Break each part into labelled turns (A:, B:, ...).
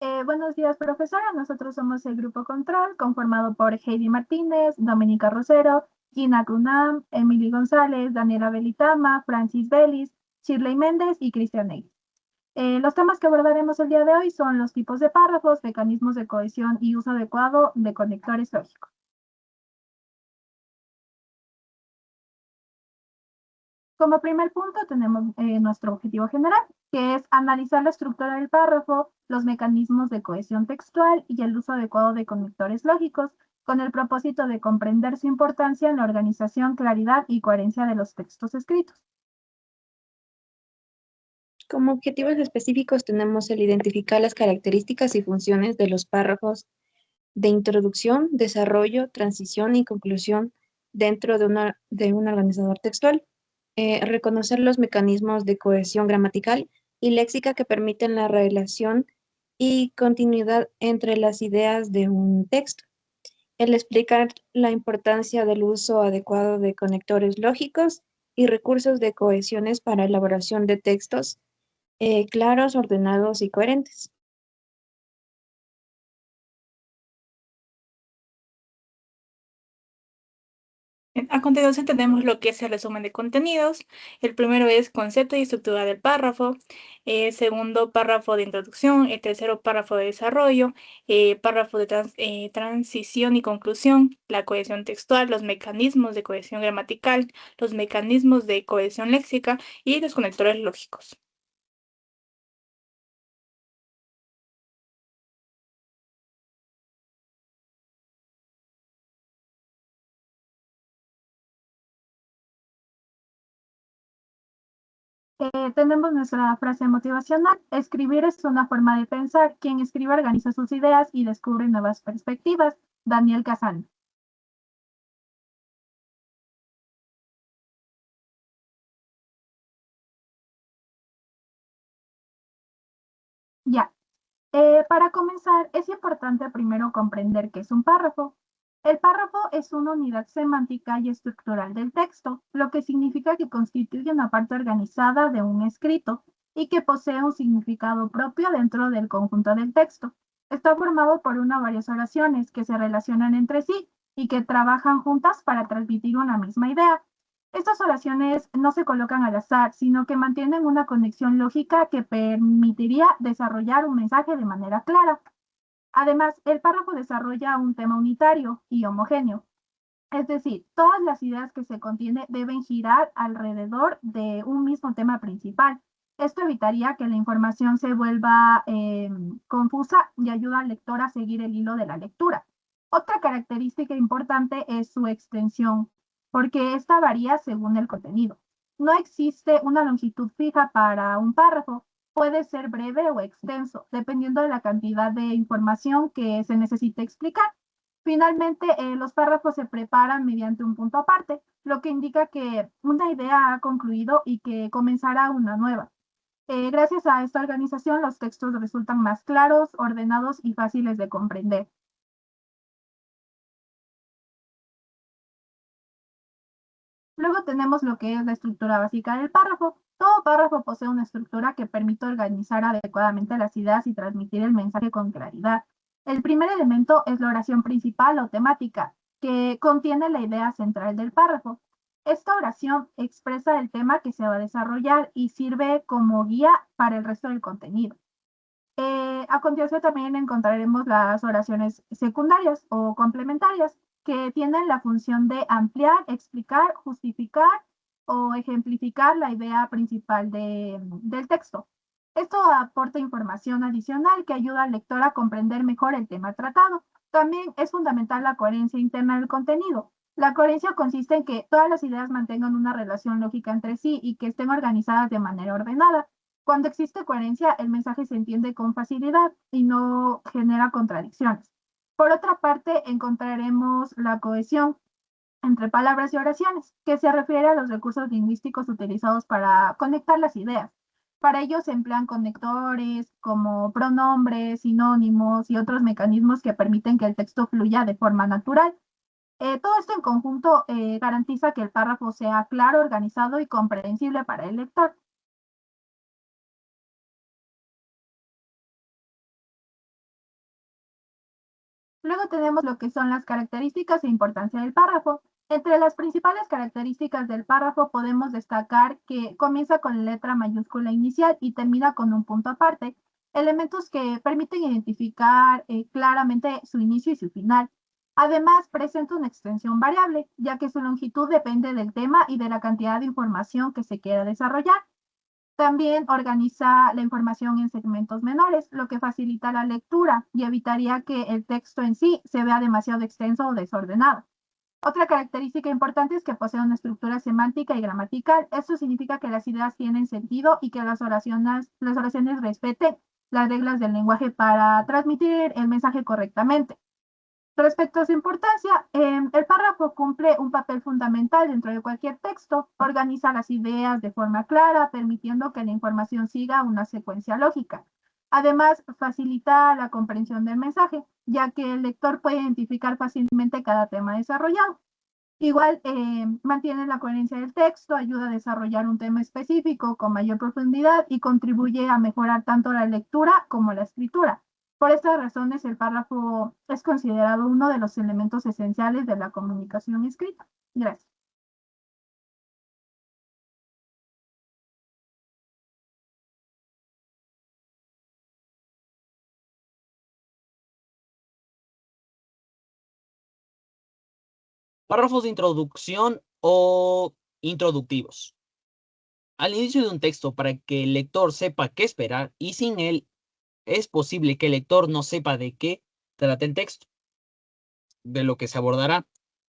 A: Buenos días, profesora. Nosotros somos el grupo Control, conformado por Heidi Martínez, Doménica Rosero, Gina Cunam, Emily González, Daniela Belitama, Francis Vélez, Shirley Méndez y Cristian Ney. Los temas que abordaremos el día de hoy son los tipos de párrafos, mecanismos de cohesión y uso adecuado de conectores lógicos. Como primer punto tenemos nuestro objetivo general, que es analizar la estructura del párrafo, los mecanismos de cohesión textual y el uso adecuado de conectores lógicos, con el propósito de comprender su importancia en la organización, claridad y coherencia de los textos escritos.
B: Como objetivos específicos tenemos el identificar las características y funciones de los párrafos de introducción, desarrollo, transición y conclusión dentro de un organizador textual. Reconocer los mecanismos de cohesión gramatical y léxica que permiten la relación y continuidad entre las ideas de un texto. El explicar la importancia del uso adecuado de conectores lógicos y recursos de cohesiones para elaboración de textos claros, ordenados y coherentes.
C: A continuación tenemos lo que es el resumen de contenidos. El primero es concepto y estructura del párrafo. Segundo, párrafo de introducción. El tercero, párrafo de desarrollo. Párrafo de transición y conclusión. La cohesión textual, los mecanismos de cohesión gramatical, los mecanismos de cohesión léxica y los conectores lógicos.
A: Tenemos nuestra frase motivacional. Escribir es una forma de pensar. Quien escribe organiza sus ideas y descubre nuevas perspectivas. Daniel Casano. Ya. Para comenzar, es importante primero comprender qué es un párrafo. El párrafo es una unidad semántica y estructural del texto, lo que significa que constituye una parte organizada de un escrito y que posee un significado propio dentro del conjunto del texto. Está formado por una o varias oraciones que se relacionan entre sí y que trabajan juntas para transmitir una misma idea. Estas oraciones no se colocan al azar, sino que mantienen una conexión lógica que permitiría desarrollar un mensaje de manera clara. Además, el párrafo desarrolla un tema unitario y homogéneo. Es decir, todas las ideas que se contiene deben girar alrededor de un mismo tema principal. Esto evitaría que la información se vuelva confusa y ayuda al lector a seguir el hilo de la lectura. Otra característica importante es su extensión, porque esta varía según el contenido. No existe una longitud fija para un párrafo. Puede ser breve o extenso, dependiendo de la cantidad de información que se necesite explicar. Finalmente, los párrafos se preparan mediante un punto aparte, lo que indica que una idea ha concluido y que comenzará una nueva. Gracias a esta organización, los textos resultan más claros, ordenados y fáciles de comprender. Luego tenemos lo que es la estructura básica del párrafo. Todo párrafo posee una estructura que permite organizar adecuadamente las ideas y transmitir el mensaje con claridad. El primer elemento es la oración principal o temática, que contiene la idea central del párrafo. Esta oración expresa el tema que se va a desarrollar y sirve como guía para el resto del contenido. A continuación también encontraremos las oraciones secundarias o complementarias, que tienen la función de ampliar, explicar, justificar o ejemplificar la idea principal del texto. Esto aporta información adicional que ayuda al lector a comprender mejor el tema tratado. También es fundamental la coherencia interna del contenido. La coherencia consiste en que todas las ideas mantengan una relación lógica entre sí y que estén organizadas de manera ordenada. Cuando existe coherencia, el mensaje se entiende con facilidad y no genera contradicciones. Por otra parte, encontraremos la cohesión entre palabras y oraciones, que se refiere a los recursos lingüísticos utilizados para conectar las ideas. Para ello se emplean conectores como pronombres, sinónimos y otros mecanismos que permiten que el texto fluya de forma natural. Todo esto en conjunto garantiza que el párrafo sea claro, organizado y comprensible para el lector. Luego tenemos lo que son las características e importancia del párrafo. Entre las principales características del párrafo podemos destacar que comienza con la letra mayúscula inicial y termina con un punto aparte, elementos que permiten identificar claramente su inicio y su final. Además, presenta una extensión variable, ya que su longitud depende del tema y de la cantidad de información que se quiera desarrollar. También organiza la información en segmentos menores, lo que facilita la lectura y evitaría que el texto en sí se vea demasiado extenso o desordenado. Otra característica importante es que posee una estructura semántica y gramatical. Esto significa que las ideas tienen sentido y que las oraciones respeten las reglas del lenguaje para transmitir el mensaje correctamente. Respecto a su importancia, el párrafo cumple un papel fundamental dentro de cualquier texto, organiza las ideas de forma clara, permitiendo que la información siga una secuencia lógica. Además, facilita la comprensión del mensaje, ya que el lector puede identificar fácilmente cada tema desarrollado. Igual, mantiene la coherencia del texto, ayuda a desarrollar un tema específico con mayor profundidad y contribuye a mejorar tanto la lectura como la escritura. Por estas razones, el párrafo es considerado uno de los elementos esenciales de la comunicación escrita. Gracias.
D: Párrafos de introducción o introductivos. Al inicio de un texto, para que el lector sepa qué esperar, y sin él es posible que el lector no sepa de qué trata el texto, de lo que se abordará.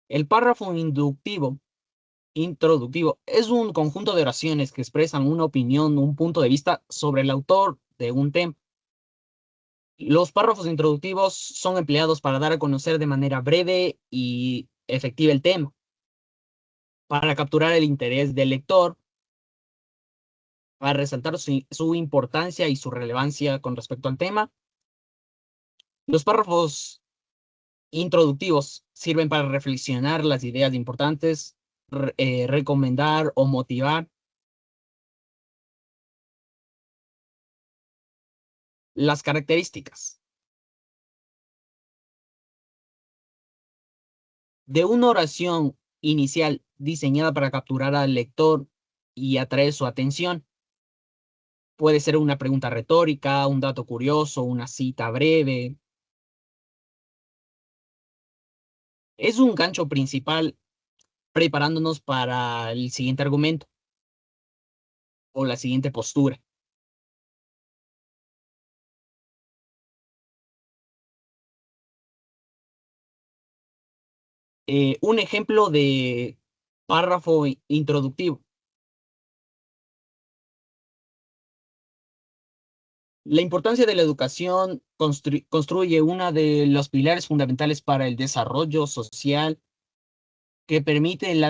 D: El párrafo introductivo, es un conjunto de oraciones que expresan una opinión, un punto de vista sobre el autor de un tema. Los párrafos introductivos son empleados para dar a conocer de manera breve y efectiva el tema, para capturar el interés del lector, para resaltar su importancia y su relevancia con respecto al tema. Los párrafos introductivos sirven para reflexionar las ideas importantes, recomendar o motivar. Las características de una oración inicial diseñada para capturar al lector y atraer su atención. Puede ser una pregunta retórica, un dato curioso, una cita breve. Es un gancho principal preparándonos para el siguiente argumento o la siguiente postura. Un ejemplo de párrafo introductivo. La importancia de la educación construye uno de los pilares fundamentales para el desarrollo social, que permite la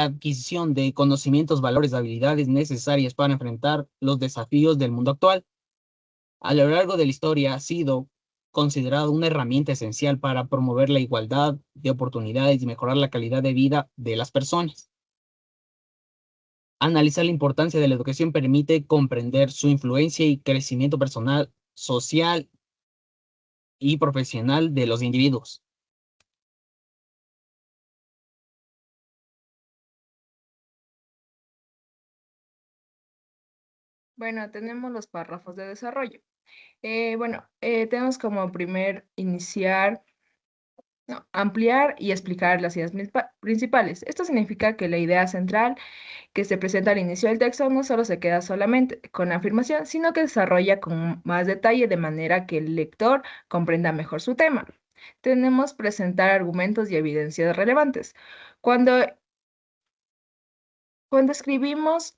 D: adquisición de conocimientos, valores, habilidades necesarias para enfrentar los desafíos del mundo actual. A lo largo de la historia ha sido considerado una herramienta esencial para promover la igualdad de oportunidades y mejorar la calidad de vida de las personas. Analizar la importancia de la educación permite comprender su influencia y crecimiento personal, social y profesional de los individuos.
B: Bueno, tenemos los párrafos de desarrollo. Tenemos como primer iniciar, ampliar y explicar las ideas principales. Esto significa que la idea central que se presenta al inicio del texto no solo se queda solamente con la afirmación, sino que desarrolla con más detalle de manera que el lector comprenda mejor su tema. Tenemos presentar argumentos y evidencias relevantes. Cuando escribimos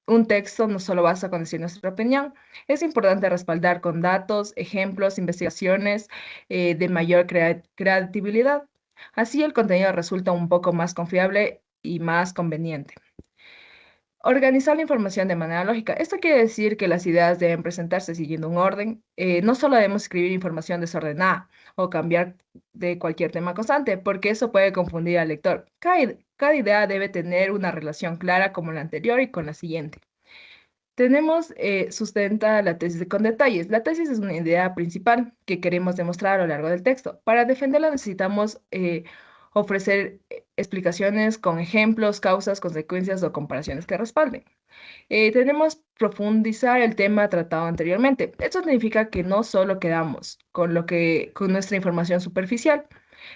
B: un texto, no solo basta con decir nuestra opinión, es importante respaldar con datos, ejemplos, investigaciones de mayor creatividad. Así el contenido resulta un poco más confiable y más conveniente. Organizar la información de manera lógica. Esto quiere decir que las ideas deben presentarse siguiendo un orden. No solo debemos escribir información desordenada o cambiar de cualquier tema constante, porque eso puede confundir al lector. Cada idea debe tener una relación clara como la anterior y con la siguiente.
E: Tenemos sustenta la tesis con detalles. La tesis es una idea principal que queremos demostrar a lo largo del texto. Para defenderla necesitamos ofrecer explicaciones con ejemplos, causas, consecuencias o comparaciones que respalden. Tenemos profundizar el tema tratado anteriormente. Esto significa que no solo quedamos con nuestra información superficial,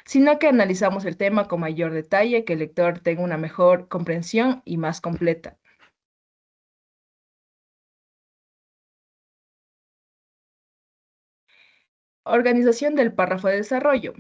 E: sino que analizamos el tema con mayor detalle, que el lector tenga una mejor comprensión y más completa. Organización del párrafo de desarrollo.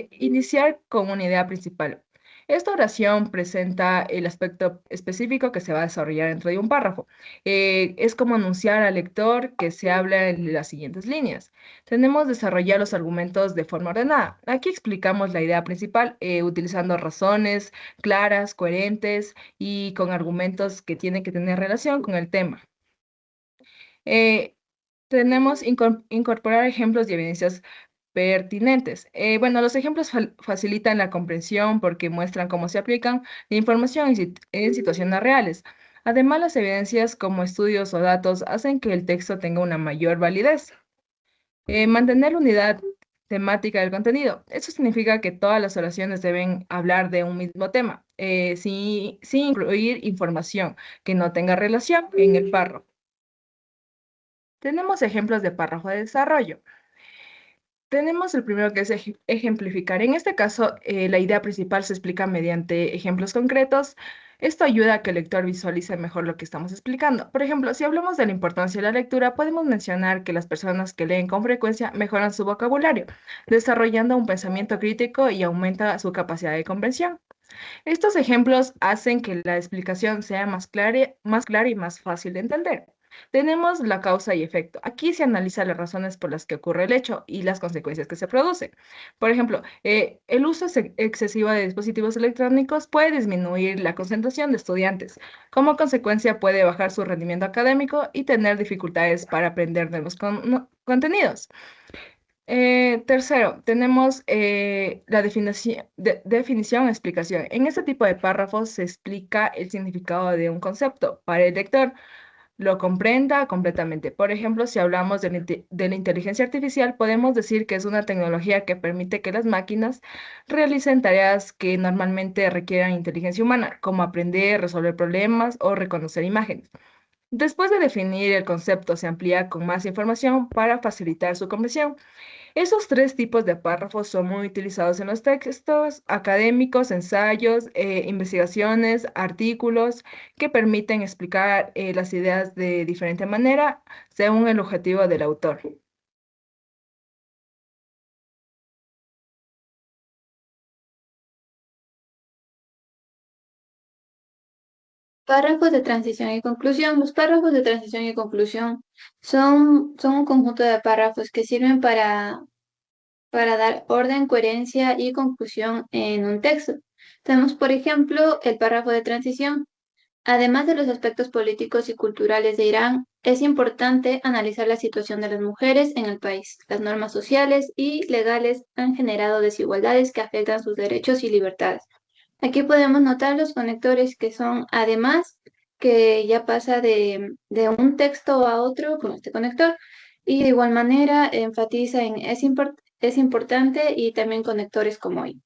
E: Iniciar con una idea principal. Esta oración presenta el aspecto específico que se va a desarrollar dentro de un párrafo. Es como anunciar al lector que se habla en las siguientes líneas. Tenemos desarrollar los argumentos de forma ordenada. Aquí explicamos la idea principal utilizando razones claras, coherentes y con argumentos que tienen que tener relación con el tema. Tenemos incorporar ejemplos y evidencias pertinentes. Bueno, los ejemplos facilitan la comprensión porque muestran cómo se aplican la información en situaciones reales. Además, las evidencias como estudios o datos hacen que el texto tenga una mayor validez. Mantener la unidad temática del contenido. Eso significa que todas las oraciones deben hablar de un mismo tema, sin incluir información que no tenga relación en el párrafo. Tenemos ejemplos de párrafo de desarrollo. Tenemos el primero que es ejemplificar. En este caso, la idea principal se explica mediante ejemplos concretos. Esto ayuda a que el lector visualice mejor lo que estamos explicando. Por ejemplo, si hablamos de la importancia de la lectura, podemos mencionar que las personas que leen con frecuencia mejoran su vocabulario, desarrollando un pensamiento crítico y aumenta su capacidad de comprensión. Estos ejemplos hacen que la explicación sea más clara y más fácil de entender. Tenemos la causa y efecto. Aquí se analiza las razones por las que ocurre el hecho y las consecuencias que se producen. Por ejemplo, el uso excesivo de dispositivos electrónicos puede disminuir la concentración de estudiantes. Como consecuencia, puede bajar su rendimiento académico y tener dificultades para aprender nuevos contenidos. Tercero, tenemos la definición, explicación. En este tipo de párrafos se explica el significado de un concepto para el lector lo comprenda completamente. Por ejemplo, si hablamos de la inteligencia artificial, podemos decir que es una tecnología que permite que las máquinas realicen tareas que normalmente requieran inteligencia humana, como aprender, resolver problemas o reconocer imágenes. Después de definir el concepto, se amplía con más información para facilitar su comprensión. Esos tres tipos de párrafos son muy utilizados en los textos académicos, ensayos, investigaciones, artículos que permiten explicar las ideas de diferente manera según el objetivo del autor.
B: Párrafos de transición y conclusión. Los párrafos de transición y conclusión son un conjunto de párrafos que sirven para dar orden, coherencia y conclusión en un texto. Tenemos, por ejemplo, el párrafo de transición. Además de los aspectos políticos y culturales de Irán, es importante analizar la situación de las mujeres en el país. Las normas sociales y legales han generado desigualdades que afectan sus derechos y libertades. Aquí podemos notar los conectores que son además, que ya pasa de un texto a otro con este conector. Y de igual manera enfatiza en es importante y también conectores como y.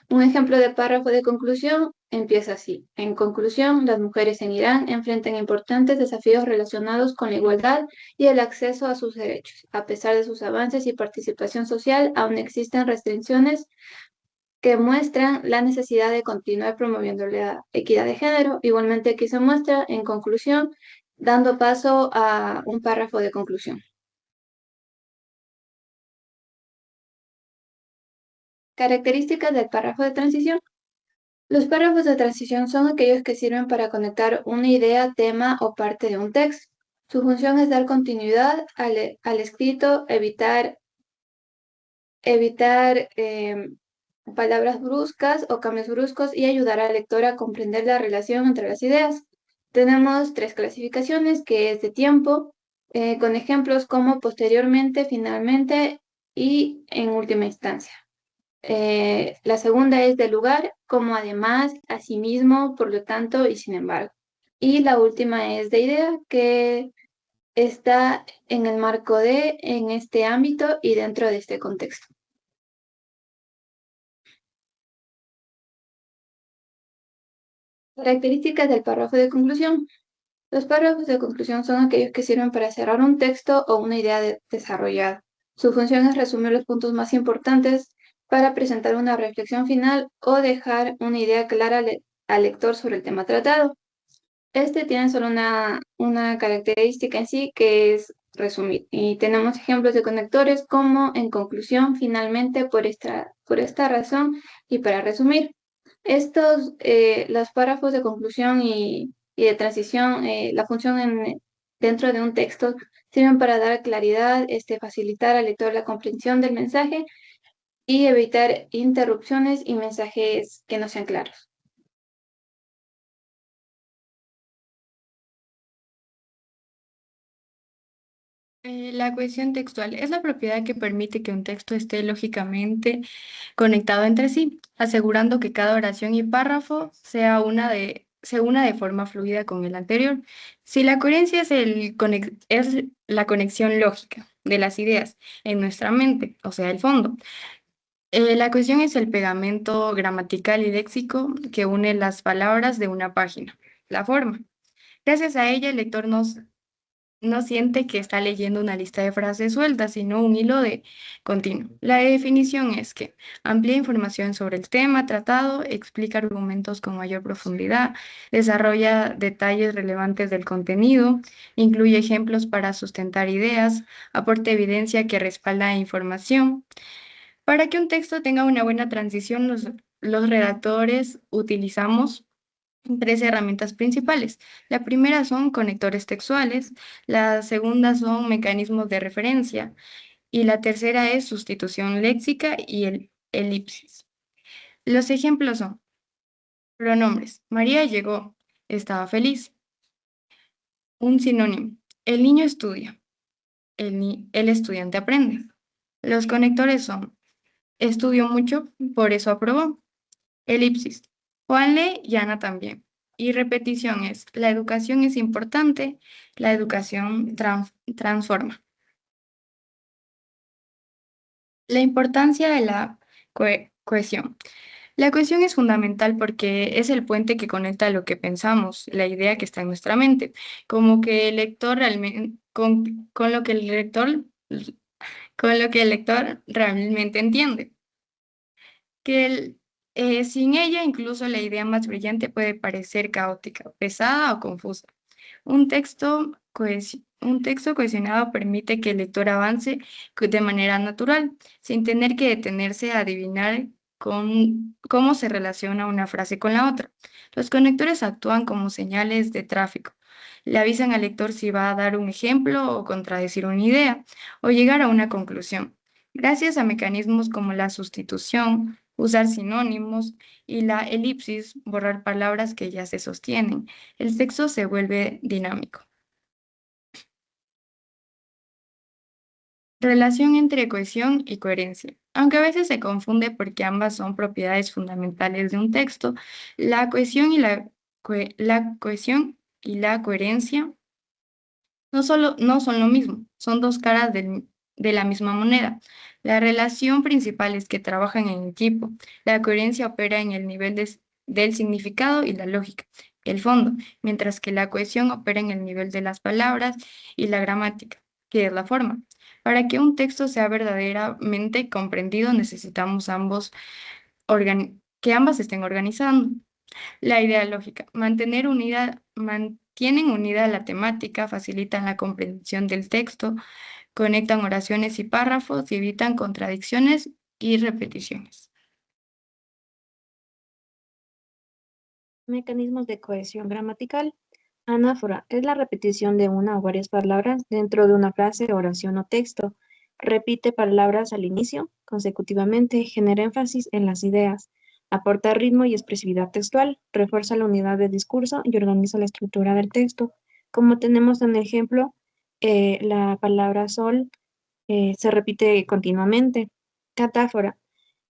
B: Un ejemplo de párrafo de conclusión empieza así. En conclusión, las mujeres en Irán enfrentan importantes desafíos relacionados con la igualdad y el acceso a sus derechos. A pesar de sus avances y participación social, aún existen restricciones que muestran la necesidad de continuar promoviendo la equidad de género. Igualmente aquí se muestra, en conclusión, dando paso a un párrafo de conclusión. Características del párrafo de transición. Los párrafos de transición son aquellos que sirven para conectar una idea, tema o parte de un texto. Su función es dar continuidad al escrito, evitar palabras bruscas o cambios bruscos y ayudar al lector a comprender la relación entre las ideas. Tenemos tres clasificaciones, que es de tiempo, con ejemplos como posteriormente, finalmente y en última instancia. La segunda es de lugar, como además, asimismo, por lo tanto y sin embargo. Y la última es de idea, que está en el marco en este ámbito y dentro de este contexto. Características del párrafo de conclusión. Los párrafos de conclusión son aquellos que sirven para cerrar un texto o una idea desarrollada. Su función es resumir los puntos más importantes para presentar una reflexión final o dejar una idea clara al lector sobre el tema tratado. Este tiene solo una característica en sí, que es resumir. Y tenemos ejemplos de conectores como en conclusión, finalmente, por esta razón y para resumir. Los párrafos de conclusión y de transición, la función dentro de un texto sirven para dar claridad, facilitar al lector la comprensión del mensaje y evitar interrupciones y mensajes que no sean claros.
F: La cohesión textual es la propiedad que permite que un texto esté lógicamente conectado entre sí, asegurando que cada oración y párrafo se una de forma fluida con el anterior. Si la coherencia es la conexión lógica de las ideas en nuestra mente, o sea, el fondo, la cohesión es el pegamento gramatical y léxico que une las palabras de una página, la forma. Gracias a ella, el lector no siente que está leyendo una lista de frases sueltas, sino un hilo de continuo. La definición es que amplía información sobre el tema tratado, explica argumentos con mayor profundidad, desarrolla detalles relevantes del contenido, incluye ejemplos para sustentar ideas, aporta evidencia que respalda información. Para que un texto tenga una buena transición, los redactores utilizamos tres herramientas principales. La primera son conectores textuales, la segunda son mecanismos de referencia y la tercera es sustitución léxica y el elipsis. Los ejemplos son pronombres. María llegó, estaba feliz. Un sinónimo. El niño estudia, el estudiante aprende. Los conectores son estudió mucho, por eso aprobó. Elipsis. Juan lee y Ana también. Y repetición es, la educación es importante, la educación transforma. La importancia de la cohesión. La cohesión es fundamental porque es el puente que conecta lo que pensamos, la idea que está en nuestra mente, como que el lector realmente, con lo que el lector, con lo que el lector realmente entiende. Sin ella incluso la idea más brillante puede parecer caótica, pesada o confusa. Un texto cohesionado permite que el lector avance de manera natural, sin tener que detenerse a adivinar cómo se relaciona una frase con la otra. Los conectores actúan como señales de tráfico. Le avisan al lector si va a dar un ejemplo o contradecir una idea, o llegar a una conclusión. Gracias a mecanismos como la sustitución, usar sinónimos y la elipsis, borrar palabras que ya se sostienen, el texto se vuelve dinámico. Relación entre cohesión y coherencia. Aunque a veces se confunde porque ambas son propiedades fundamentales de un texto, la cohesión y la cohesión y la coherencia no son lo mismo, son dos caras de la misma moneda. La relación principal es que trabajan en equipo. La coherencia opera en el nivel del significado y la lógica, el fondo, mientras que la cohesión opera en el nivel de las palabras y la gramática, que es la forma. Para que un texto sea verdaderamente comprendido, necesitamos que ambas estén organizando. La idea lógica. Mantienen unida la temática, facilitan la comprensión del texto, conectan oraciones y párrafos y evitan contradicciones y repeticiones.
B: Mecanismos de cohesión gramatical. Anáfora es la repetición de una o varias palabras dentro de una frase, oración o texto. Repite palabras al inicio, consecutivamente, genera énfasis en las ideas, aporta ritmo y expresividad textual, refuerza la unidad de discurso y organiza la estructura del texto. Como tenemos en el ejemplo, la palabra sol se repite continuamente. Catáfora.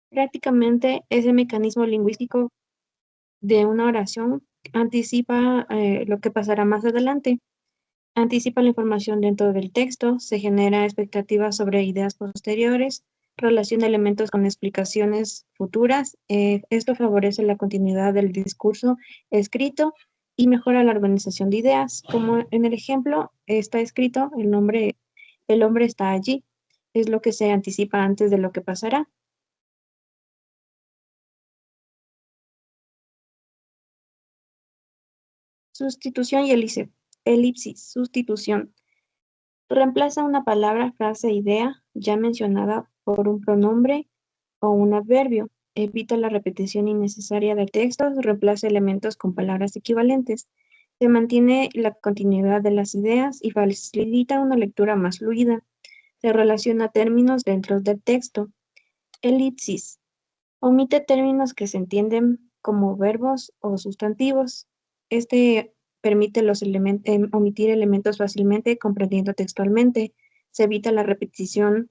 B: Prácticamente es el mecanismo lingüístico de una oración anticipa lo que pasará más adelante. Anticipa la información dentro del texto, se genera expectativas sobre ideas posteriores, relaciona elementos con explicaciones futuras. Esto favorece la continuidad del discurso escrito y mejora la organización de ideas. Como en el ejemplo está escrito, el hombre está allí. Es lo que se anticipa antes de lo que pasará. Sustitución y elipsis. Sustitución. Reemplaza una palabra, frase, idea ya mencionada por un pronombre o un adverbio. Evita la repetición innecesaria de textos, reemplaza elementos con palabras equivalentes. Se mantiene la continuidad de las ideas y facilita una lectura más fluida. Se relaciona términos dentro del texto. Elipsis. Omite términos que se entienden como verbos o sustantivos. Este permite omitir elementos fácilmente comprendiendo textualmente. Se evita la repetición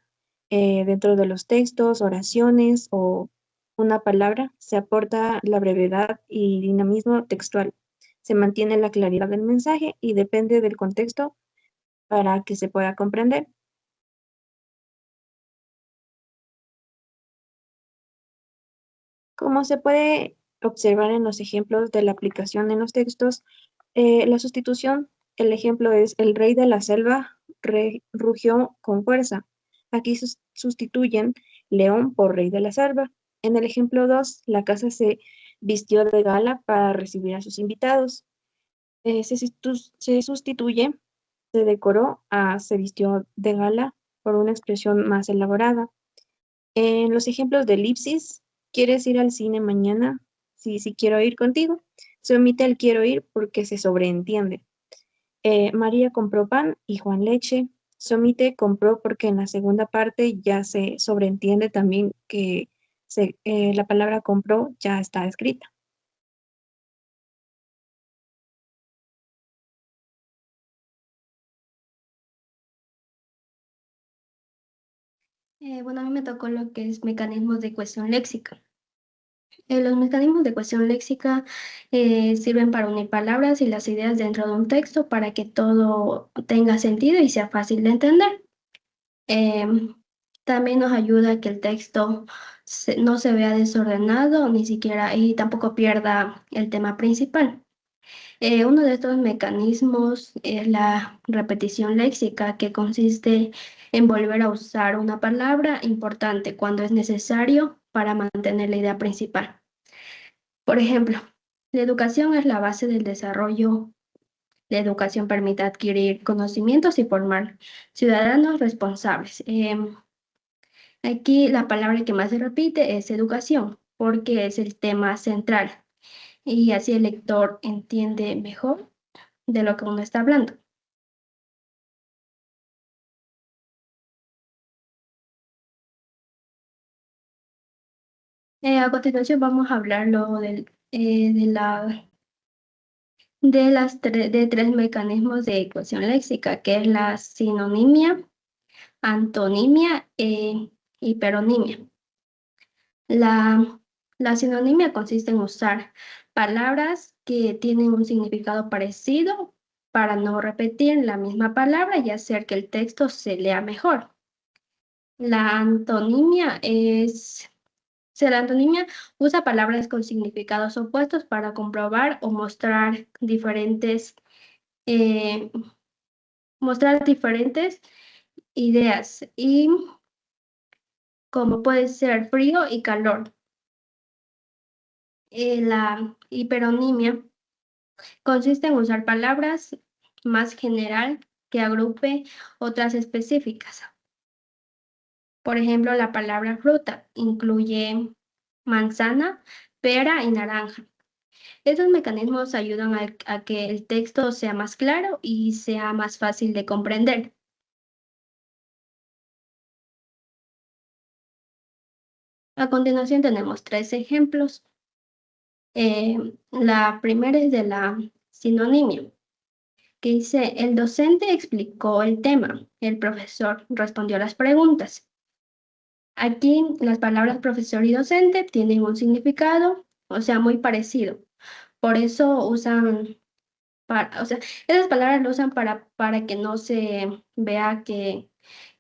B: dentro de los textos, oraciones o una palabra. Se aporta la brevedad y dinamismo textual. Se mantiene la claridad del mensaje y depende del contexto para que se pueda comprender. Como se puede observar en los ejemplos de la aplicación en los textos, la sustitución, el ejemplo es el rey de la selva rugió con fuerza. Aquí sustituyen león por rey de la selva. En el ejemplo 2, la casa se vistió de gala para recibir a sus invitados. Se sustituye, se decoró a se vistió de gala por una expresión más elaborada. En los ejemplos de elipsis, ¿quieres ir al cine mañana? Sí, sí quiero ir contigo. Se omite el quiero ir porque se sobreentiende. María compró pan y Juan leche. Se omite compró porque en la segunda parte ya se sobreentiende también que la palabra compró ya está escrita.
F: Bueno, a mí me tocó lo que es mecanismos de cohesión léxica. Los mecanismos de cohesión léxica sirven para unir palabras y las ideas dentro de un texto para que todo tenga sentido y sea fácil de entender. También nos ayuda a que el texto no se vea desordenado, ni siquiera, y tampoco pierda el tema principal. Uno de estos mecanismos es la repetición léxica, que consiste en volver a usar una palabra importante cuando es necesario para mantener la idea principal. Por ejemplo, la educación es la base del desarrollo. La educación permite adquirir conocimientos y formar ciudadanos responsables. Aquí la palabra que más se repite es educación, porque es el tema central y así el lector entiende mejor de lo que uno está hablando. A continuación vamos a hablar luego de tres mecanismos de ecuación léxica, que es la sinonimia, antonimia e hiperonimia. La sinonimia consiste en usar palabras que tienen un significado parecido para no repetir la misma palabra y hacer que el texto se lea mejor. La antonimia usa palabras con significados opuestos para comprobar o mostrar diferentes ideas, y como puede ser frío y calor. La hiperonimia consiste en usar palabras más general que agrupe otras específicas. Por ejemplo, la palabra fruta incluye manzana, pera y naranja. Estos mecanismos ayudan a que el texto sea más claro y sea más fácil de comprender. A continuación tenemos tres ejemplos. La primera es de la sinonimia, que dice: el docente explicó el tema, el profesor respondió las preguntas. Aquí las palabras profesor y docente tienen un significado, o sea, muy parecido,
G: por eso usan, o sea, esas palabras lo usan para que no se vea que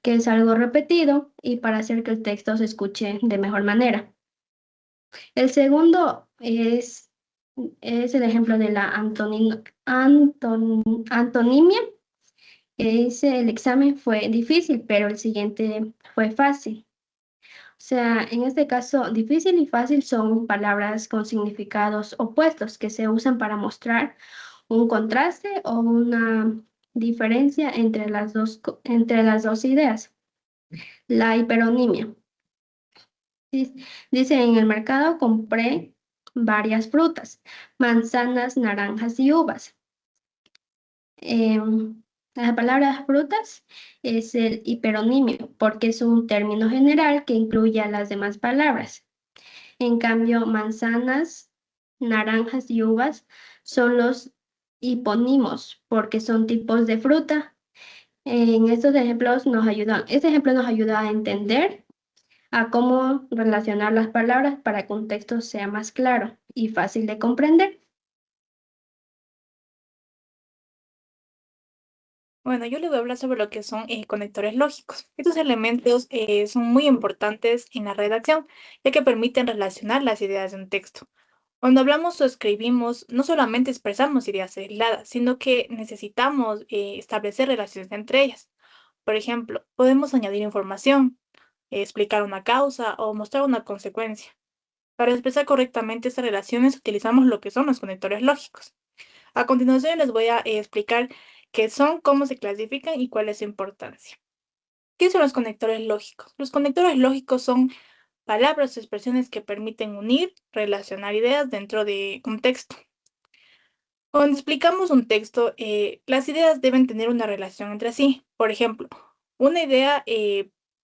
G: es algo repetido y para hacer que el texto se escuche de mejor manera. El segundo es el ejemplo de la antonimia. El examen fue difícil, pero el siguiente fue fácil. O sea, en este caso, difícil y fácil son palabras con significados opuestos que se usan para mostrar un contraste o una diferencia entre las dos ideas. La hiperonimia. Dice, en el mercado compré varias frutas, manzanas, naranjas y uvas. La palabra frutas es el hiperonimio porque es un término general que incluye a las demás palabras. En cambio, manzanas, naranjas y uvas son los hiponimos porque son tipos de fruta. En estos ejemplos este ejemplo nos ayuda a entender a cómo relacionar las palabras para que un texto sea más claro y fácil de comprender.
C: Bueno, yo les voy a hablar sobre lo que son conectores lógicos. Estos elementos son muy importantes en la redacción, ya que permiten relacionar las ideas de un texto. Cuando hablamos o escribimos, no solamente expresamos ideas aisladas, sino que necesitamos establecer relaciones entre ellas. Por ejemplo, podemos añadir información, explicar una causa o mostrar una consecuencia. Para expresar correctamente estas relaciones utilizamos lo que son los conectores lógicos. A continuación les voy a explicar qué son, cómo se clasifican y cuál es su importancia. ¿Qué son los conectores lógicos? Los conectores lógicos son palabras o expresiones que permiten unir, relacionar ideas dentro de un texto. Cuando explicamos un texto, las ideas deben tener una relación entre sí. Por ejemplo, una idea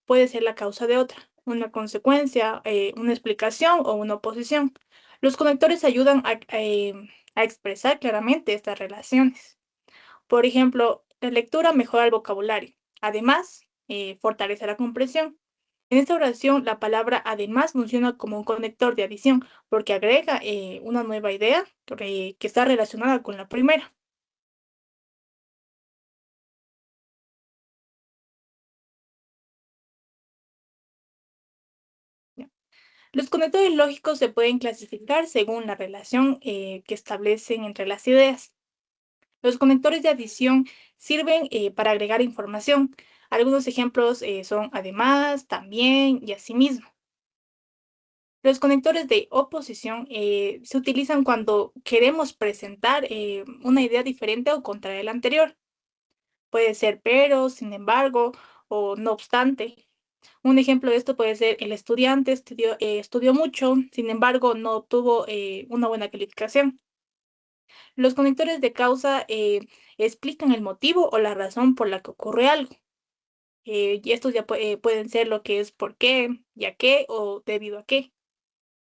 C: puede ser la causa de otra, una consecuencia, una explicación o una oposición. Los conectores ayudan a expresar claramente estas relaciones. Por ejemplo, la lectura mejora el vocabulario. Además, fortalece la comprensión. En esta oración, la palabra además funciona como un conector de adición porque agrega una nueva idea que está relacionada con la primera. Ya. Los conectores lógicos se pueden clasificar según la relación que establecen entre las ideas. Los conectores de adición sirven para agregar información. Algunos ejemplos son además, también y asimismo. Los conectores de oposición se utilizan cuando queremos presentar una idea diferente o contraria a la anterior. Puede ser pero, sin embargo, o no obstante. Un ejemplo de esto puede ser el estudiante estudió mucho, sin embargo, no obtuvo una buena calificación. Los conectores de causa explican el motivo o la razón por la que ocurre algo. Y estos ya pueden ser lo que es por qué, ya qué o debido a qué.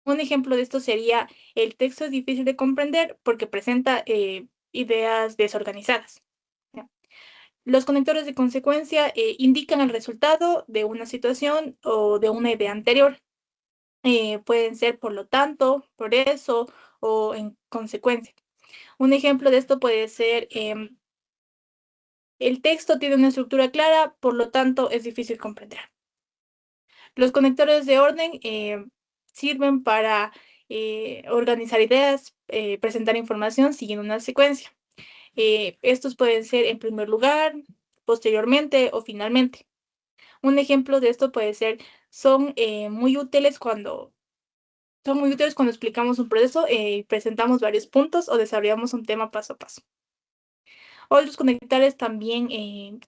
C: Un ejemplo de esto sería, el texto es difícil de comprender porque presenta ideas desorganizadas. ¿Ya? Los conectores de consecuencia indican el resultado de una situación o de una idea anterior. Pueden ser por lo tanto, por eso o en consecuencia. Un ejemplo de esto puede ser, el texto tiene una estructura clara, por lo tanto es difícil comprender. Los conectores de orden sirven para organizar ideas, presentar información siguiendo una secuencia. Estos pueden ser en primer lugar, posteriormente o finalmente. Un ejemplo de esto puede ser, son muy útiles cuando explicamos un proceso y presentamos varios puntos o desarrollamos un tema paso a paso. Otros conectores también,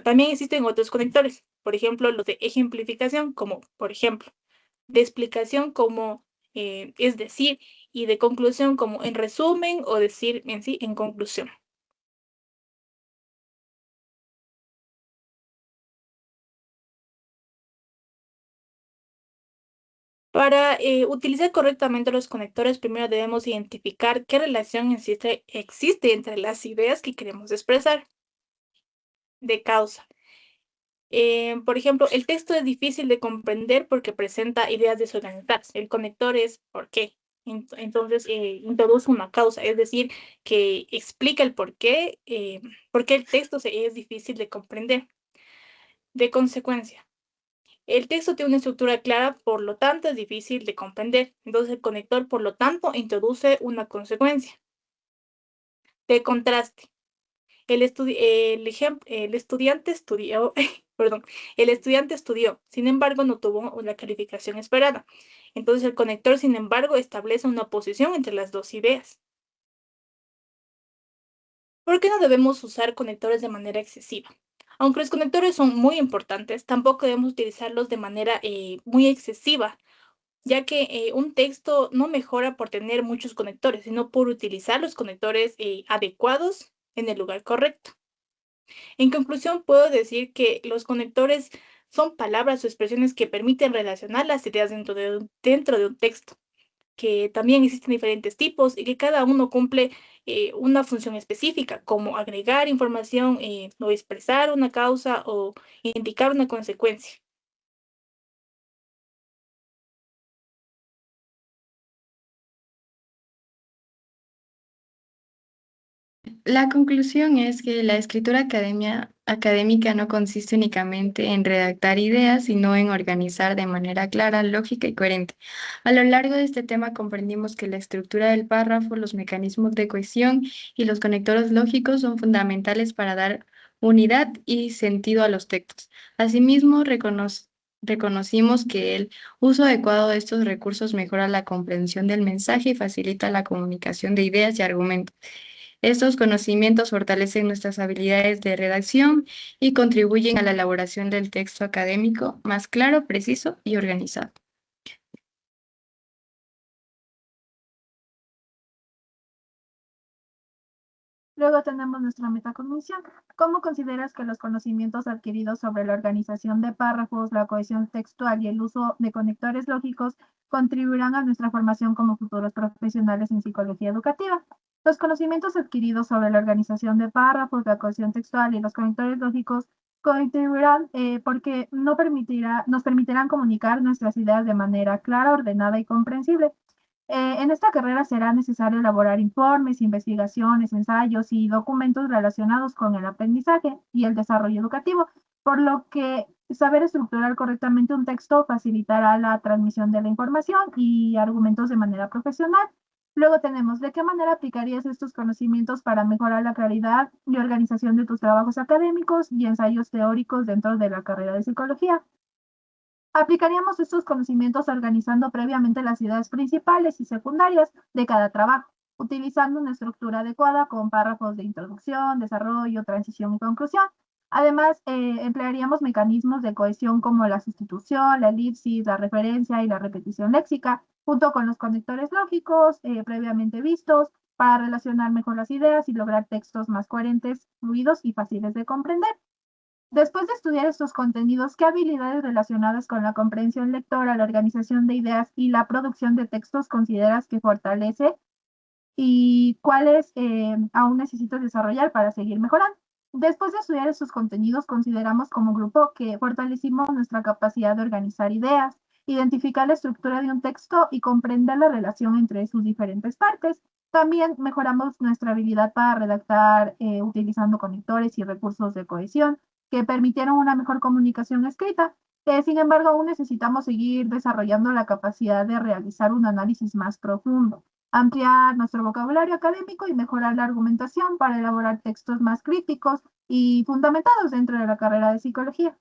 C: también existen otros conectores. Por ejemplo, los de ejemplificación, como por ejemplo, de explicación como es decir, y de conclusión como en resumen o decir en sí en conclusión. Para utilizar correctamente los conectores, primero debemos identificar qué relación existe entre las ideas que queremos expresar. De causa. Por ejemplo, el texto es difícil de comprender porque presenta ideas desorganizadas. El conector es ¿por qué? Entonces, introduce una causa, es decir, que explica el por qué el texto es difícil de comprender. De consecuencia, el texto tiene una estructura clara, por lo tanto es difícil de comprender. Entonces el conector, por lo tanto, introduce una consecuencia. De contraste, el estudiante estudió, perdón, el estudiante estudió, sin embargo, no tuvo la calificación esperada. Entonces el conector, sin embargo, establece una oposición entre las dos ideas. ¿Por qué no debemos usar conectores de manera excesiva? Aunque los conectores son muy importantes, tampoco debemos utilizarlos de manera muy excesiva, ya que un texto no mejora por tener muchos conectores, sino por utilizar los conectores adecuados en el lugar correcto. En conclusión, puedo decir que los conectores son palabras o expresiones que permiten relacionar las ideas dentro de un texto, que también existen diferentes tipos y que cada uno cumple una función específica, como agregar información o expresar una causa o indicar una consecuencia.
F: La conclusión es que la escritura académica no consiste únicamente en redactar ideas, sino en organizar de manera clara, lógica y coherente. A lo largo de este tema comprendimos que la estructura del párrafo, los mecanismos de cohesión y los conectores lógicos son fundamentales para dar unidad y sentido a los textos. Asimismo, reconocimos que el uso adecuado de estos recursos mejora la comprensión del mensaje y facilita la comunicación de ideas y argumentos. Estos conocimientos fortalecen nuestras habilidades de redacción y contribuyen a la elaboración del texto académico más claro, preciso y organizado.
A: Luego tenemos nuestra metacognición. ¿Cómo consideras que los conocimientos adquiridos sobre la organización de párrafos, la cohesión textual y el uso de conectores lógicos contribuirán a nuestra formación como futuros profesionales en psicología educativa? Los conocimientos adquiridos sobre la organización de párrafos, la cohesión textual y los conectores lógicos contribuirán porque nos permitirán comunicar nuestras ideas de manera clara, ordenada y comprensible. En esta carrera será necesario elaborar informes, investigaciones, ensayos y documentos relacionados con el aprendizaje y el desarrollo educativo, por lo que saber estructurar correctamente un texto facilitará la transmisión de la información y argumentos de manera profesional. Luego tenemos, ¿de qué manera aplicarías estos conocimientos para mejorar la claridad y organización de tus trabajos académicos y ensayos teóricos dentro de la carrera de psicología? Aplicaríamos estos conocimientos organizando previamente las ideas principales y secundarias de cada trabajo, utilizando una estructura adecuada con párrafos de introducción, desarrollo, transición y conclusión. Además, emplearíamos mecanismos de cohesión como la sustitución, la elipsis, la referencia y la repetición léxica, junto con los conectores lógicos previamente vistos, para relacionar mejor las ideas y lograr textos más coherentes, fluidos y fáciles de comprender. Después de estudiar estos contenidos, ¿qué habilidades relacionadas con la comprensión lectora, la organización de ideas y la producción de textos consideras que fortalece y cuáles aún necesitas desarrollar para seguir mejorando? Después de estudiar estos contenidos, consideramos como grupo que fortalecimos nuestra capacidad de organizar ideas, identificar la estructura de un texto y comprender la relación entre sus diferentes partes. También mejoramos nuestra habilidad para redactar utilizando conectores y recursos de cohesión que permitieron una mejor comunicación escrita. Sin embargo, aún necesitamos seguir desarrollando la capacidad de realizar un análisis más profundo, ampliar nuestro vocabulario académico y mejorar la argumentación para elaborar textos más críticos y fundamentados dentro de la carrera de psicología.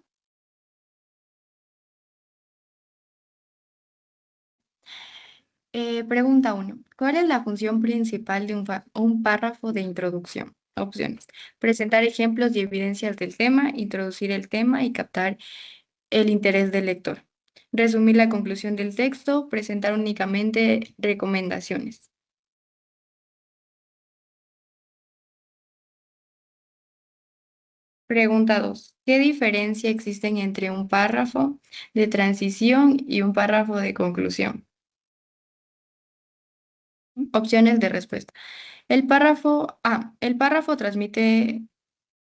F: Pregunta 1. ¿Cuál es la función principal de un párrafo de introducción? Opciones. Presentar ejemplos y evidencias del tema, introducir el tema y captar el interés del lector. Resumir la conclusión del texto, presentar únicamente recomendaciones. Pregunta 2. ¿Qué diferencia existen entre un párrafo de transición y un párrafo de conclusión? Opciones de respuesta. El párrafo transmite,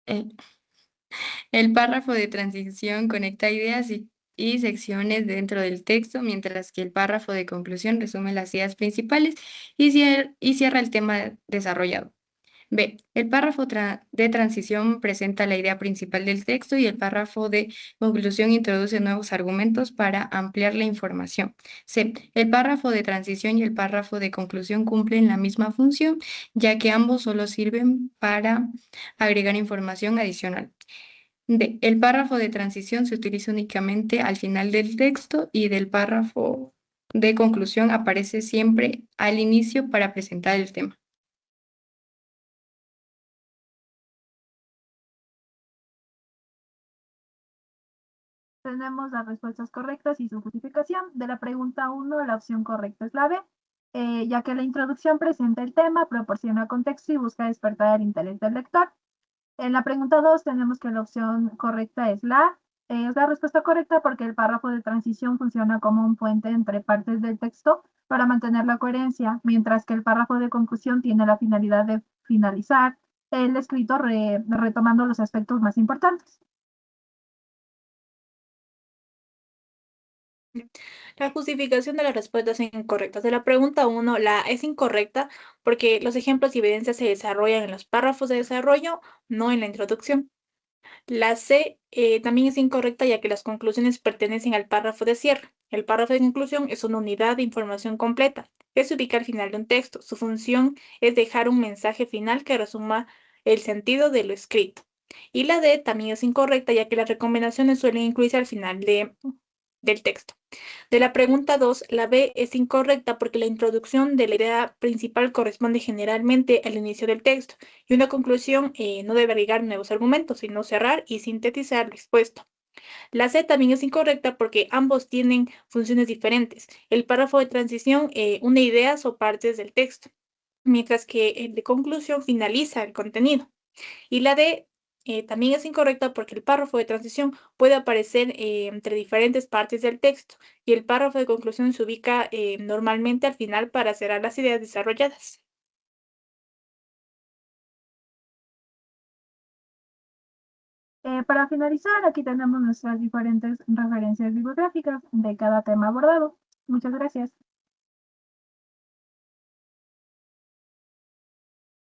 F: el párrafo de transición conecta ideas y y secciones dentro del texto, mientras que el párrafo de conclusión resume las ideas principales y cierra el tema desarrollado. B. El párrafo de transición presenta la idea principal del texto y el párrafo de conclusión introduce nuevos argumentos para ampliar la información. C. El párrafo de transición y el párrafo de conclusión cumplen la misma función, ya que ambos solo sirven para agregar información adicional. D. El párrafo de transición se utiliza únicamente al final del texto y del párrafo de conclusión aparece siempre al inicio para presentar el tema.
A: Tenemos las respuestas correctas y su justificación. De la pregunta 1, la opción correcta es la B, ya que la introducción presenta el tema, proporciona contexto y busca despertar el interés del lector. En la pregunta 2 tenemos que la opción correcta es la A. Es la respuesta correcta porque el párrafo de transición funciona como un puente entre partes del texto para mantener la coherencia, mientras que el párrafo de conclusión tiene la finalidad de finalizar el escrito retomando los aspectos más importantes.
C: La justificación de las respuestas incorrectas. De la pregunta 1, la A es incorrecta porque los ejemplos y evidencias se desarrollan en los párrafos de desarrollo, no en la introducción. La C también es incorrecta ya que las conclusiones pertenecen al párrafo de cierre. El párrafo de conclusión es una unidad de información completa que se ubica al final de un texto. Su función es dejar un mensaje final que resuma el sentido de lo escrito. Y la D también es incorrecta ya que las recomendaciones suelen incluirse al final del texto. De la pregunta 2, la B es incorrecta porque la introducción de la idea principal corresponde generalmente al inicio del texto y una conclusión no debe agregar nuevos argumentos, sino cerrar y sintetizar lo expuesto. La C también es incorrecta porque ambos tienen funciones diferentes. El párrafo de transición une ideas o partes del texto, mientras que el de conclusión finaliza el contenido. Y la D también es incorrecta porque el párrafo de transición puede aparecer entre diferentes partes del texto y el párrafo de conclusión se ubica normalmente al final para cerrar las ideas desarrolladas.
A: Para finalizar, aquí tenemos nuestras diferentes referencias bibliográficas de cada tema abordado. Muchas gracias.